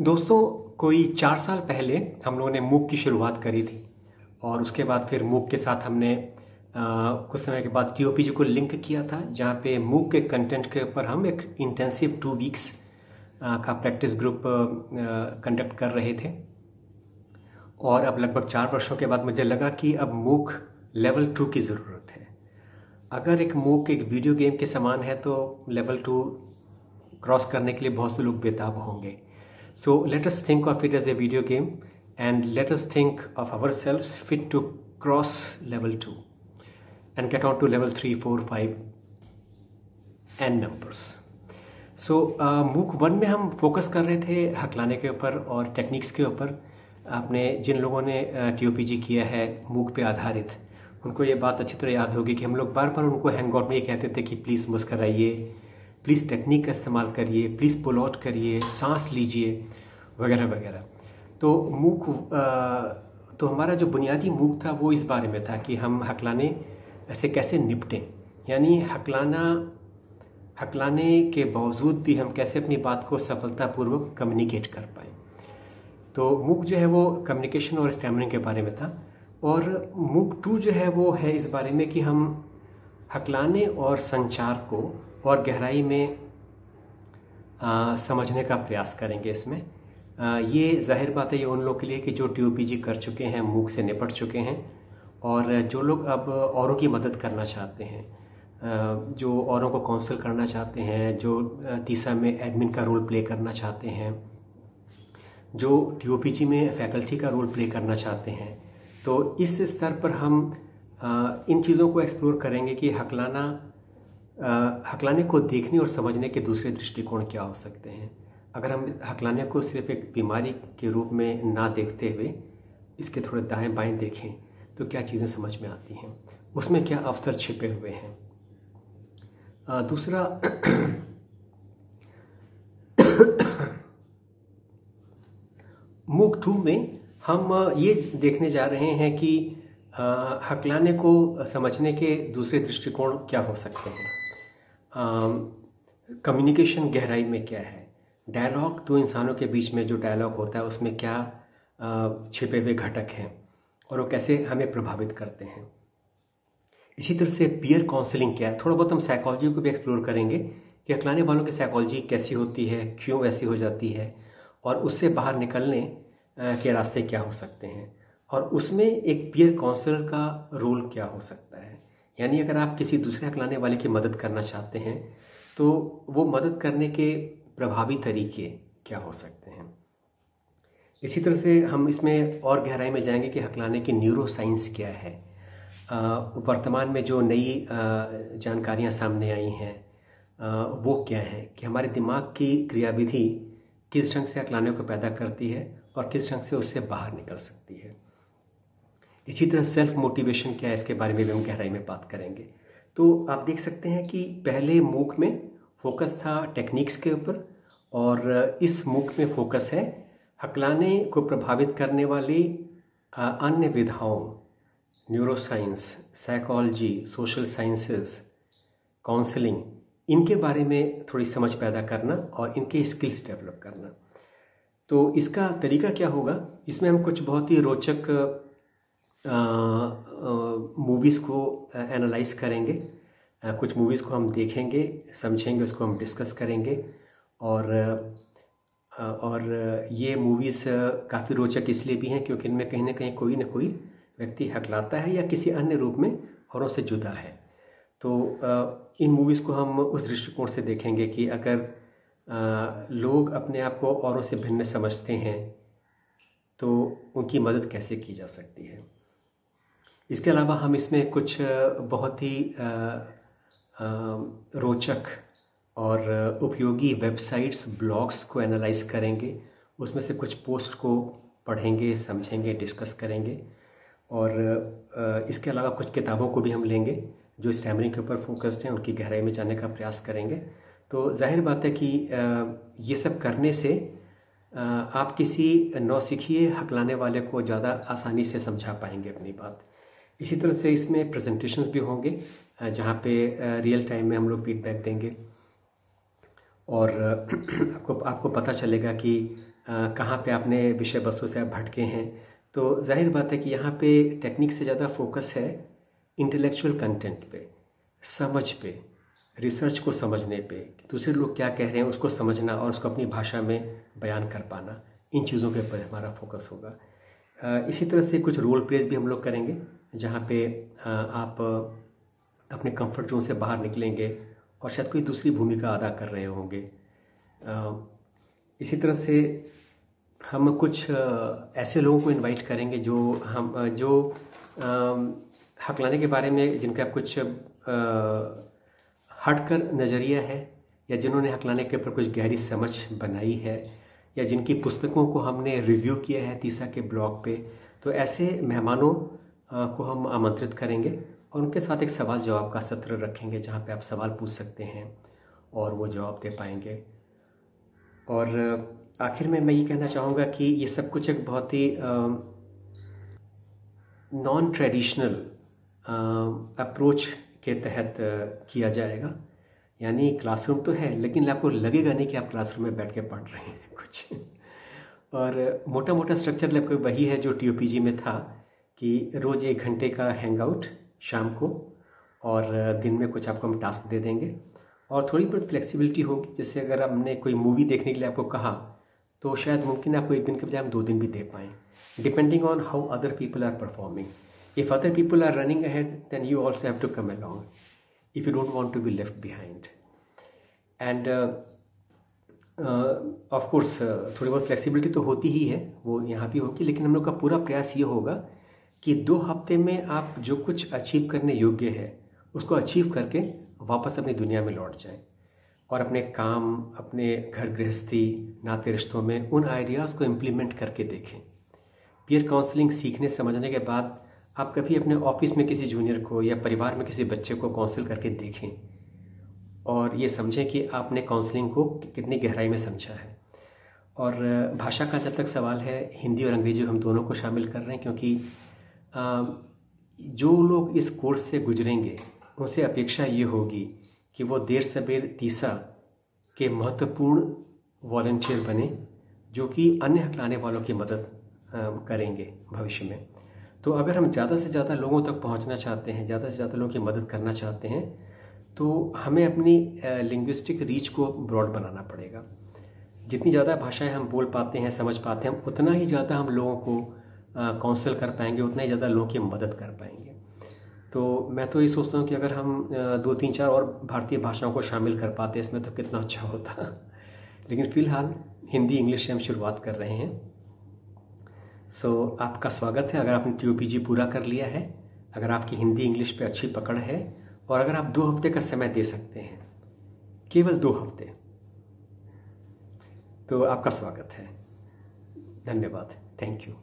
दोस्तों, कोई 4 साल पहले हम लोगों ने मूक की शुरुआत करी थी और उसके बाद फिर मूक के साथ हमने कुछ समय के बाद टीओपीजी को लिंक किया था, जहाँ पे मूक के कंटेंट के ऊपर हम एक इंटेंसिव 2 वीक्स का प्रैक्टिस ग्रुप कंडक्ट कर रहे थे। और अब लगभग 4 वर्षों के बाद मुझे लगा कि अब मूक लेवल 2 की ज़रूरत है। अगर एक मूक एक वीडियो गेम के समान है तो लेवल 2 क्रॉस करने के लिए बहुत से लोग बेताब होंगे। So let us think of it as a video game and let us think of ourselves fit to cross level 2 and get on to level 3, 4, 5 and numbers. So MOOC 1 में हम फोकस कर रहे थे हकलाने के ऊपर और टेक्निक्स के ऊपर। आपने जिन लोगों ने टीओपीजी किया है MOOC पे आधारित, उनको ये बात अच्छी तरह याद होगी कि हम लोग बार बार उनको हैंग आउट में ये कहते थे कि प्लीज़ मुस्कराइए, प्लीज़ टेक्निक का इस्तेमाल करिए, प्लीज़ पुल आउट करिए, सांस लीजिए वगैरह वगैरह। तो मूक तो हमारा जो बुनियादी मूक था वो इस बारे में था कि हम हकलाने ऐसे कैसे निपटें, यानी हकलाने के बावजूद भी हम कैसे अपनी बात को सफलतापूर्वक कम्युनिकेट कर पाएँ। तो मूक जो है वो कम्युनिकेशन और स्टैमरिंग के बारे में था। और मूक 2 जो है वो है इस बारे में कि हम हकलाने और संचार को और गहराई में समझने का प्रयास करेंगे। इसमें ये जाहिर बात है ये उन लोगों के लिए कि जो टीओपीजी कर चुके हैं, मूक से निपट चुके हैं, और जो लोग अब औरों की मदद करना चाहते हैं, जो औरों को काउंसिल करना चाहते हैं, जो तीसरा में एडमिन का रोल प्ले करना चाहते हैं, जो टीओपीजी में फैकल्टी का रोल प्ले करना चाहते हैं। तो इस स्तर पर हम इन चीज़ों को एक्सप्लोर करेंगे कि हकलाने को देखने और समझने के दूसरे दृष्टिकोण क्या हो सकते हैं। अगर हम हकलाने को सिर्फ एक बीमारी के रूप में ना देखते हुए इसके थोड़े दाएं बाएं देखें तो क्या चीज़ें समझ में आती हैं, उसमें क्या अवसर छिपे हुए हैं। दूसरा मूक 2 में हम ये देखने जा रहे हैं कि हकलाने को समझने के दूसरे दृष्टिकोण क्या हो सकते हैं। कम्युनिकेशन गहराई में क्या है, डायलॉग दो इंसानों के बीच में जो डायलॉग होता है उसमें क्या छिपे हुए घटक हैं और वो कैसे हमें प्रभावित करते हैं। इसी तरह से पीयर काउंसलिंग क्या है। थोड़ा बहुत हम साइकोलॉजी को भी एक्सप्लोर करेंगे कि हकलाने वालों की साइकोलॉजी कैसी होती है, क्यों ऐसी हो जाती है, और उससे बाहर निकलने के रास्ते क्या हो सकते हैं, और उसमें एक पीयर काउंसलर का रोल क्या हो सकता है। यानी अगर आप किसी दूसरे हकलाने वाले की मदद करना चाहते हैं तो वो मदद करने के प्रभावी तरीके क्या हो सकते हैं। इसी तरह से हम इसमें और गहराई में जाएंगे कि हकलाने की न्यूरो साइंस क्या है। वर्तमान में जो नई जानकारियां सामने आई हैं वो क्या है कि हमारे दिमाग की क्रियाविधि किस ढंग से हकलाने को पैदा करती है और किस ढंग से उससे बाहर निकल सकती है। इसी तरह सेल्फ मोटिवेशन क्या है, इसके बारे में भी हम गहराई में बात करेंगे। तो आप देख सकते हैं कि पहले मूक में फोकस था टेक्निक्स के ऊपर, और इस मूक में फोकस है हकलाने को प्रभावित करने वाली अन्य विधाओं, neuroscience, psychology, social sciences, counselling, इनके बारे में थोड़ी समझ पैदा करना और इनके स्किल्स डेवलप करना। तो इसका तरीका क्या होगा, इसमें हम कुछ बहुत ही रोचक मूवीज़ को एनालाइज करेंगे। कुछ मूवीज़ को हम देखेंगे, समझेंगे, उसको हम डिस्कस करेंगे। और ये मूवीज़ काफ़ी रोचक इसलिए भी हैं क्योंकि इनमें कहीं ना कोई व्यक्ति हकलाता है या किसी अन्य रूप में औरों से जुदा है। तो इन मूवीज़ को हम उस दृष्टिकोण से देखेंगे कि अगर लोग अपने आप को औरों से भिन्न समझते हैं तो उनकी मदद कैसे की जा सकती है। इसके अलावा हम इसमें कुछ बहुत ही रोचक और उपयोगी वेबसाइट्स, ब्लॉग्स को एनालाइज करेंगे। उसमें से कुछ पोस्ट को पढ़ेंगे, समझेंगे, डिस्कस करेंगे। और इसके अलावा कुछ किताबों को भी हम लेंगे जो स्टैमरिंग के ऊपर फोकस्ड हैं, उनकी गहराई में जाने का प्रयास करेंगे। तो जाहिर बात है कि ये सब करने से आप किसी नौसिखिए हकलाने वाले को ज़्यादा आसानी से समझा पाएंगे अपनी बात। इसी तरह से इसमें प्रेजेंटेशंस भी होंगे जहाँ पे रियल टाइम में हम लोग फीडबैक देंगे और आपको पता चलेगा कि कहाँ पे आपने विषय वस्तु से आप भटके हैं। तो जाहिर बात है कि यहाँ पे टेक्निक से ज़्यादा फोकस है इंटेलेक्चुअल कंटेंट पे, समझ पे, रिसर्च को समझने पे, दूसरे लोग क्या कह रहे हैं उसको समझना और उसको अपनी भाषा में बयान कर पाना, इन चीज़ों के ऊपर हमारा फोकस होगा। इसी तरह से कुछ रोल प्लेज भी हम लोग करेंगे जहाँ पे आप अपने कंफर्ट जोन से बाहर निकलेंगे और शायद कोई दूसरी भूमिका अदा कर रहे होंगे। इसी तरह से हम कुछ ऐसे लोगों को इनवाइट करेंगे जो हकलाने के बारे में जिनका कुछ हटकर नज़रिया है, या जिन्होंने हकलाने के ऊपर कुछ गहरी समझ बनाई है, या जिनकी पुस्तकों को हमने रिव्यू किया है तीसा के ब्लॉग पे। तो ऐसे मेहमानों को हम आमंत्रित करेंगे और उनके साथ एक सवाल जवाब का सत्र रखेंगे जहाँ पे आप सवाल पूछ सकते हैं और वो जवाब दे पाएंगे। और आखिर में मैं ये कहना चाहूँगा कि ये सब कुछ एक बहुत ही नॉन ट्रेडिशनल अप्रोच के तहत किया जाएगा। यानी क्लासरूम तो है लेकिन आपको लगेगा नहीं कि आप क्लासरूम में बैठ के पढ़ रहे हैं कुछ। और मोटा मोटा स्ट्रक्चर लगभग वही है जो TOPG में था कि रोज़ 1 घंटे का हैंग आउट शाम को, और दिन में कुछ आपको हम टास्क दे देंगे और थोड़ी बहुत फ्लेक्सिबिलिटी होगी। जैसे अगर हमने कोई मूवी देखने के लिए आपको कहा तो शायद मुमकिन है आपको 1 दिन के बजाय हम 2 दिन भी दे पाएँ, depending on how other people are performing. If other people are running ahead, then you also have to come along if you don't want to be left behind. And of course थोड़ी बहुत flexibility तो होती ही है, वो यहाँ भी होगी, लेकिन हम लोग का पूरा प्रयास ये होगा कि 2 हफ्ते में आप जो कुछ अचीव करने योग्य है उसको अचीव करके वापस अपनी दुनिया में लौट जाएं और अपने काम, अपने घर गृहस्थी, नाते रिश्तों में उन आइडियाज़ को इम्प्लीमेंट करके देखें। पीयर काउंसलिंग सीखने समझने के बाद आप कभी अपने ऑफिस में किसी जूनियर को या परिवार में किसी बच्चे को काउंसिल करके देखें और ये समझें कि आपने काउंसलिंग को कितनी गहराई में समझा है। और भाषा का जब तक सवाल है, हिंदी और अंग्रेजी हम दोनों को शामिल कर रहे हैं क्योंकि जो लोग इस कोर्स से गुजरेंगे उनसे अपेक्षा ये होगी कि वो देर सबेर तीसा के महत्वपूर्ण वॉलंटियर बने जो कि अन्य हकलाने वालों की मदद करेंगे भविष्य में। तो अगर हम ज़्यादा से ज़्यादा लोगों तक पहुंचना चाहते हैं, ज़्यादा से ज़्यादा लोगों की मदद करना चाहते हैं, तो हमें अपनी लिंग्विस्टिक रीच को ब्रॉड बनाना पड़ेगा। जितनी ज़्यादा भाषाएं हम बोल पाते हैं, समझ पाते हैं, उतना ही ज़्यादा हम लोगों को काउंसिल कर पाएंगे, उतना ही ज़्यादा लोगों की मदद कर पाएंगे। तो मैं तो ये सोचता हूँ कि अगर हम 2, 3, 4 और भारतीय भाषाओं को शामिल कर पाते इसमें तो कितना अच्छा होता। लेकिन फ़िलहाल हिंदी, इंग्लिश से हम शुरुआत कर रहे हैं। आपका स्वागत है। अगर आपने TOPG पूरा कर लिया है, अगर आपकी हिंदी इंग्लिश पे अच्छी पकड़ है और अगर आप 2 हफ्ते का समय दे सकते हैं, केवल 2 हफ्ते, तो आपका स्वागत है। धन्यवाद। Thank you.